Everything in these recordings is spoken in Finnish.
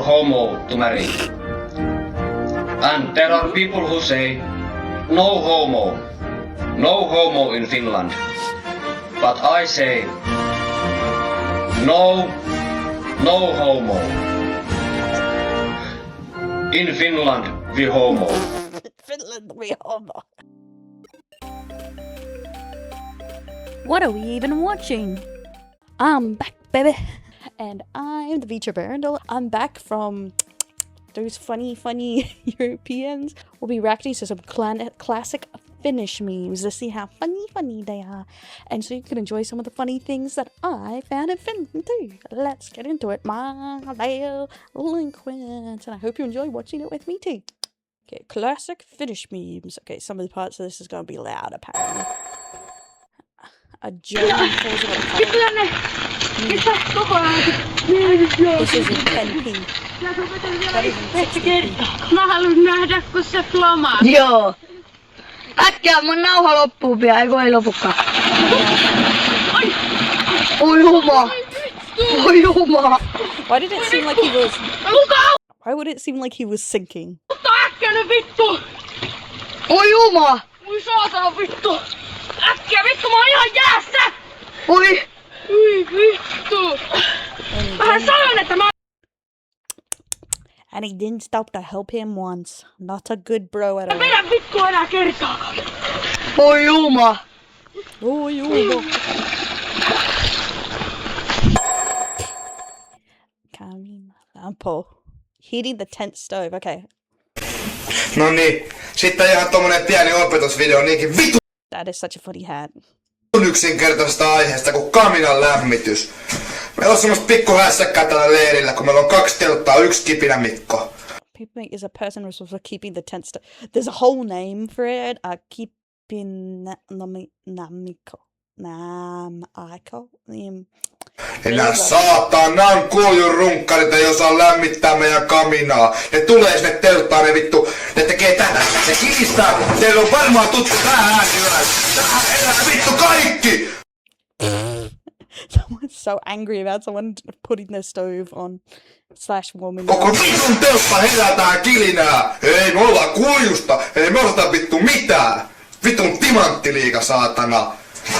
homo to marry. And there are people who say, no homo. No homo in Finland. But I say, no homo. In Finland, we homo. Finland, we homo. What are we even watching? I'm back, baby. And I'm the VTuber. I'm back from those funny Europeans. We'll be reacting to some classic Finnish memes to see how funny they are. And so you can enjoy some of the funny things that I found in Finland too. Let's get into it, my delinquents. And I hope you enjoy watching it with me too. Okay, classic Finnish memes. Okay, some of the parts of this is going to be loud apparently. A German calls it a This is in 10p. That is in 60p. Mä haluun nähdä, kun se flamaa. Joo. Äkkiä mun nauha loppuu pian, ei lopukaan. Oi juma. Oi juma. Why did it seem like he was... Why would it seem like he was sinking? Mutta äkkiä nyt vittu! Oi juma. Oi saatana vittu! Äkkiä vittu, mä oon ihan jäässä! Oi. Oi vittu! Vähän sanoin, että mä... And he didn't stop to help him once. Not a good bro at all. Vedä vittu enää kertaakaan! Oi juma. Oi juma. Kamin lampo. Heating the tent stove, okay. No niin, sitten ihan tommonen pieni opetusvideo niinkin vitun That is such a funny hat. yksinkertaisesta aiheesta kuin kaminan lämmitys. Meillä on semmoista pikkuhässäkkää tällä leirillä, kun meillä on 2 telttaa, 1 kipinä Mikko. Pipink is a person responsible for keeping the tent stove. There's a whole name for it. Enää saatanan kuujunrunkkarit ei osaa lämmittää meidän kaminaa. Ne tulee sinne telttaan, ne vittu, ne tekee tätä. Ne kilistää, teillä on varmaan tuttu tähän elää vittu kaikki! Someone's so angry about someone putting their stove on / warming Koko vitun teltta herää tähän kilinää! Ei me olla kuijusta, ei me osata vittu mitään! Vitun timanttiliiga saatana!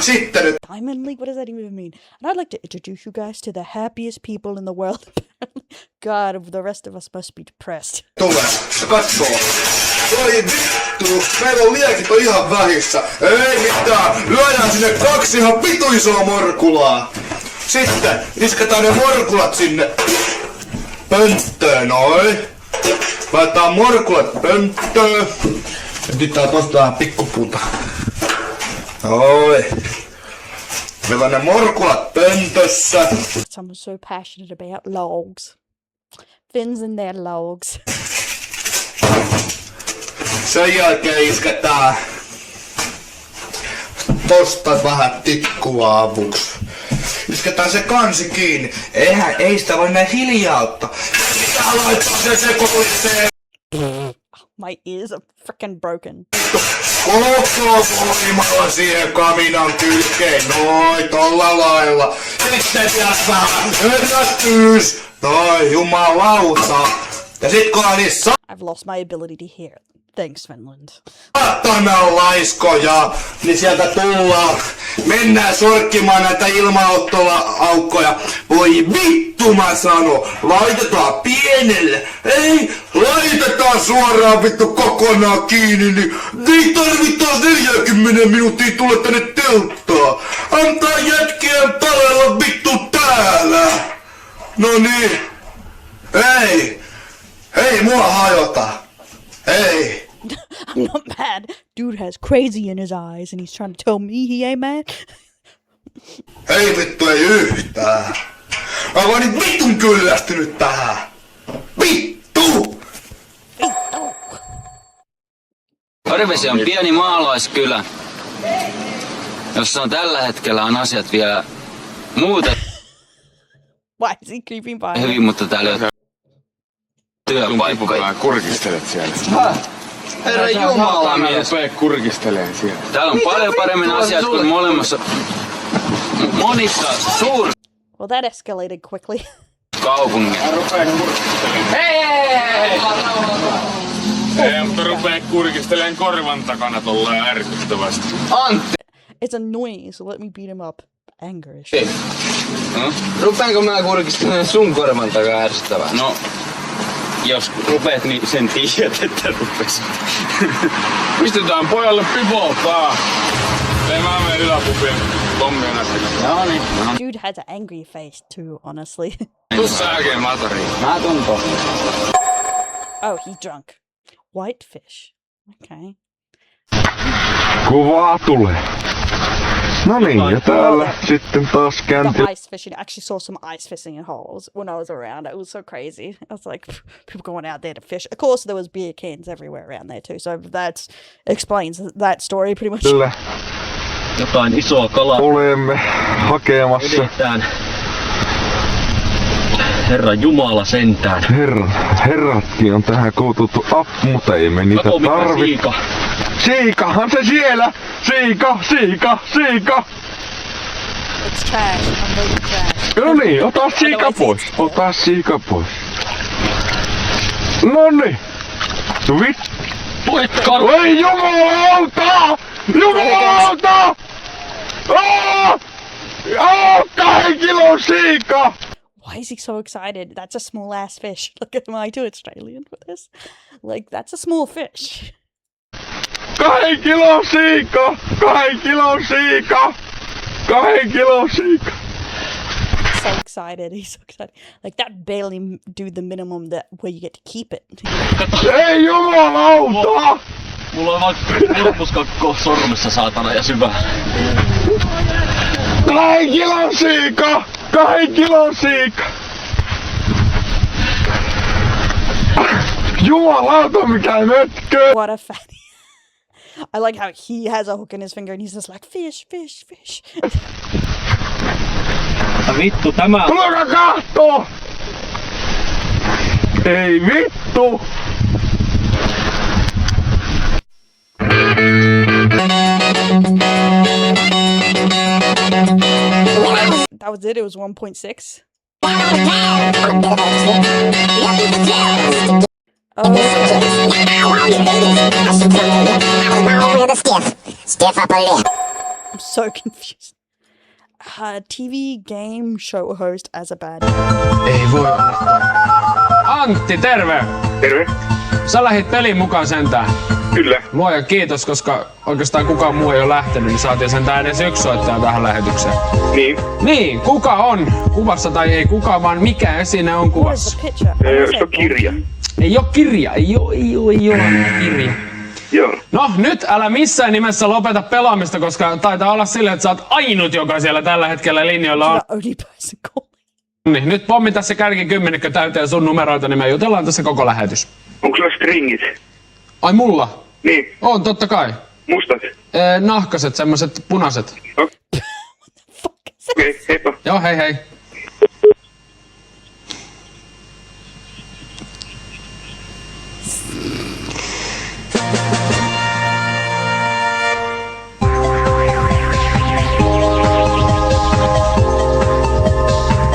Sitten nyt... Diamond League? What does that even mean? And I'd like to introduce you guys to the happiest people in the world. God, the rest of us must be depressed. Tulee, se katsoo. Oi vittu, meillä on liekit on ihan vähissä. Ei mitään, lyödään sinne 2 ihan vitu isoa morkulaa. Sitten isketään ne morkulat sinne pönttöön, noin. Laitetaan morkulat pönttöön. Ja nyt tää tosta vähän pikkupuuta. Oi. Meillä on ne morkulat pöntössä. Someone's so passionate about logs. Finns and their logs. Sen jälkeen isketään tosta vähän tikkua avuksi. Isketään se kansi kiinni. Ei sitä voi näin hiljaa ottaa. Pitää laittaa se sekoitteen. My ears are freaking broken. Koko voimalla siihen kaminan kylkeen. Noin, tolla lailla. Sitten vielä vähän herätys. Noin, jumalauta. Ja sit kun on niin I've lost my ability to hear. Thanks, Finland. saatana laiskoja, niin sieltä tullaan. Mennään sorkkimaan näitä ilmaottola-aukkoja. Voi vittu mä sano, laitetaan pienelle. Ei, laitetaan suoraan vittu kokonaan kiinni, niin tarvitaan 40 minuuttia tulla tänne telttaan. Antaa jätkien palella vittu täällä. No niin. Ei mua hajota. Ei. I'm not mad. Dude has crazy in his eyes and he's trying to tell me he ain't mad. Ei vittu, ei yhtään. Mä oon niin vitun kyllästynyt tähän. Vittu! Orivesi on pieni maalaiskylä, jossa on tällä hetkellä on asiat vielä muuten Why is he creeping by? hyvin, mutta täällä ei ole työpaikkoja. Kurkistelet siellä. Herra Jumala, mies. Rupee kurkisteleen siellä. Täällä on paljon paremmin asiat kuin molemmassa monissa Well, that escalated quickly. suurkaupungeissa. Rupee kurkistelemaan. rupee kurkisteleen korvan takana tolleen ärsyttävästi. Antti! It's annoying, so let me beat him up. Angerish. Rupeanko mä kurkistelemaan sun korvan takaa ärsyttävää? No, jos rupeet, niin sen tiedät, että rupes. Pistetään pojalle pipoa pää. Ei mä mene yläpupiin Tommien äsken. No niin. Dude has an angry face too, honestly. Tuu sä äkeen matariin. Mä tuun kohta. Oh, he drunk. Whitefish. Okay. Kuvaa tulee. No niin, ja täällä sitten taas käynti. The ice fishing. I actually saw some ice fishing in holes when I was around. It was so crazy. I was like, people going out there to fish. Of course, there was beer cans everywhere around there too. So that explains that story pretty much. Kyllä Jotain isoa kalaa olemme hakemassa. vedetään. Herra Jumala sentään. Herratkin on tähän kuututtu appu, mutta ei me niitä Kato mikä tarvitse. siika. Siikahan se siellä! Siika! It's trash. I'm voting trash. No niin, ota siika pois. Ota siika pois. No niin. Voit karu. Ei jumalauta! Jumalauta! 2 kilon siika! Why is he so excited? That's a small ass fish. Look, am I too Australian for this? Like, that's a small fish. 2 kilon siika! 2 kilon siika! 2 kilon siika! So excited. He's so excited. Like, that barely do the minimum that where you get to keep it. Ei jumalauta! Mulla on vaan kurpuskakko sormessa saatana ja syvä. 2 kilon siika! 2 kilon siika! Jumalauta mikä mötkö! What a fatty. I like how he has a hook in his finger and he's just like, fish. Vittu tämä. Tulekaa kahtoo! Ei vittu! That was it. It was 1.6. I'm so confused. TV game show host as a bad. Ei voi olla. Antti, terve! Terve. Sä lähit pelin mukaan sentään. Kyllä. Luoja kiitos, koska oikeastaan kukaan muu ei ole lähtenyt, niin saatiin sentään edes yksi soittaja tähän lähetykseen. Niin. Niin, kuka on kuvassa tai ei kuka, vaan mikä esine on What is kuvassa? the picture? What is it? kirja. Ei oo kirja, ei oo kirja. Joo. No nyt älä missään nimessä lopeta pelaamista, koska taitaa olla silleen, että sä oot ainut, joka siellä tällä hetkellä linjoilla on. The only person calling. Niin, nyt pommita se kärki 10 täyteen sun numeroita, niin me jutellaan tässä koko lähetys. Onko sulla stringit? Ai mulla? Niin. On, totta kai. Mustat. Nahkaset, semmoset punaiset. Okei, heippa. Joo, hei hei.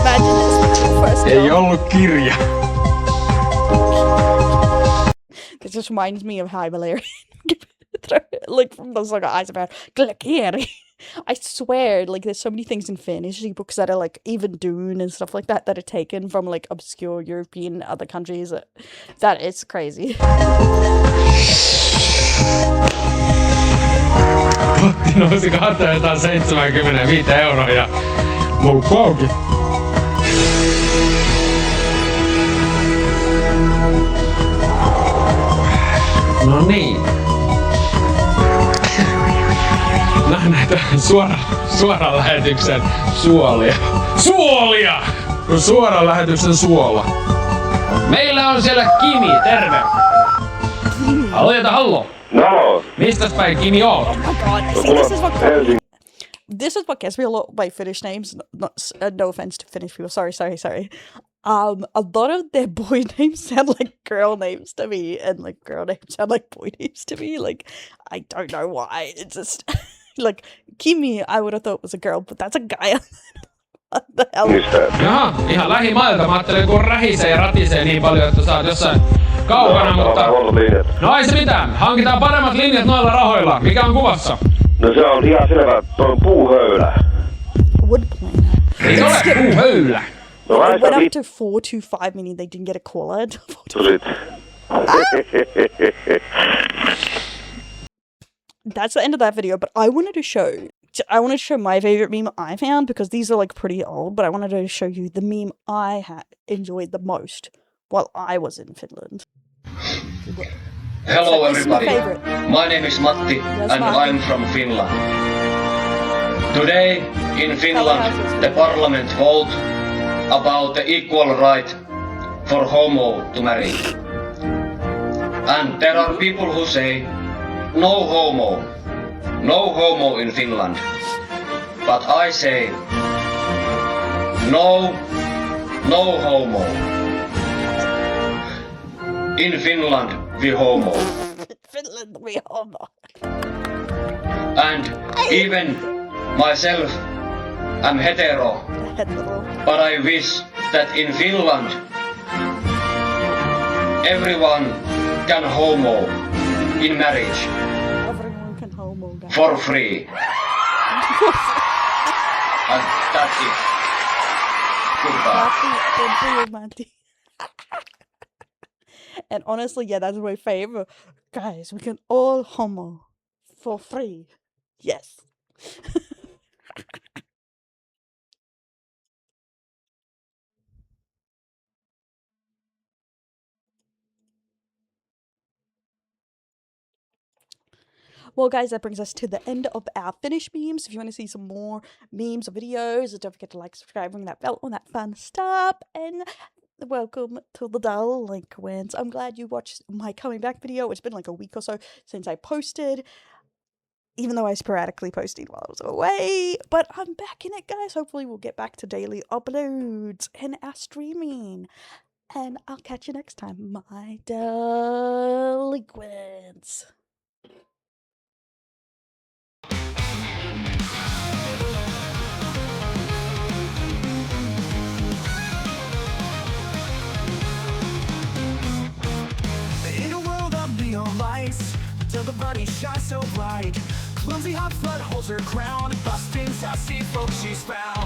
Imagine this first Ei film. ollut kirja. This just reminds me of High Valerian. Like from the saga Eyes of Fire. Glakeri. I swear, like there's so many things in fantasy books that are like even Dune and stuff like that are taken from like obscure European other countries. That is crazy. Nousi 275 € ja mulkku auki. No niin. No näitä suoran lähetyksen suolia. Suolia! No suoran lähetyksen suola. Meillä on siellä Kimi, terve! Hallo. No. Mistäs päin Kimi oot? Oh my god! See, this is what gets me a lot by Finnish names. No offense to Finnish people. Sorry. A lot of their boy names sound like girl names to me, and like girl names sound like boy names to me. Like I don't know why. It's just like Kimi. I would have thought was a girl, but that's a guy. What the hell? Jaha, ihan lähimailta. Mä ajattelin, kun rähisee ja ratisee niin paljon, että sä oot jossain kaukana, mutta... No ei se mitään. Hankitaan paremmat linjat noilla rahoilla. Mikä on kuvassa? No se on ihan selvä, toi on puuhöylä. Wood planner. Ei se ole puuhöylä. No It vähän went up sitä to 425, meaning they didn't get a caller. vittusit. That's the end of that video, but I wanted to show my favorite meme I found, because these are like pretty old, but I wanted to show you the meme I enjoyed the most while I was in Finland. Hello So this is my everybody. favorite. My name is Matti Yes, and Matti. I'm from Finland. Today in Finland Houses. the parliament vote about the equal right for homo to marry. And there are people who say no homo in Finland. But I say no homo. In Finland we homo. Finland, we homo. And even myself am hetero, but I wish that in Finland everyone can homo in marriage Everyone can homo, guys. for free. And that's it. Goodbye. Good for you, Matti. And honestly, yeah, that's my favorite. Guys, we can all homo for free. Yes. Well, guys, that brings us to the end of our Finnish memes. If you want to see some more memes or videos, don't forget to like, subscribe, ring that bell, all that fun stuff. And welcome to the Delinquents. I'm glad you watched my coming back video. It's been like a week or so since I posted, even though I was sporadically posting while I was away. But I'm back in it, guys. Hopefully we'll get back to daily uploads and our streaming. And I'll catch you next time, my delinquents. In a world of neon lights, till the bunny shines so bright. Clumsy hot flood holds her crown, busting sassy folks she's found.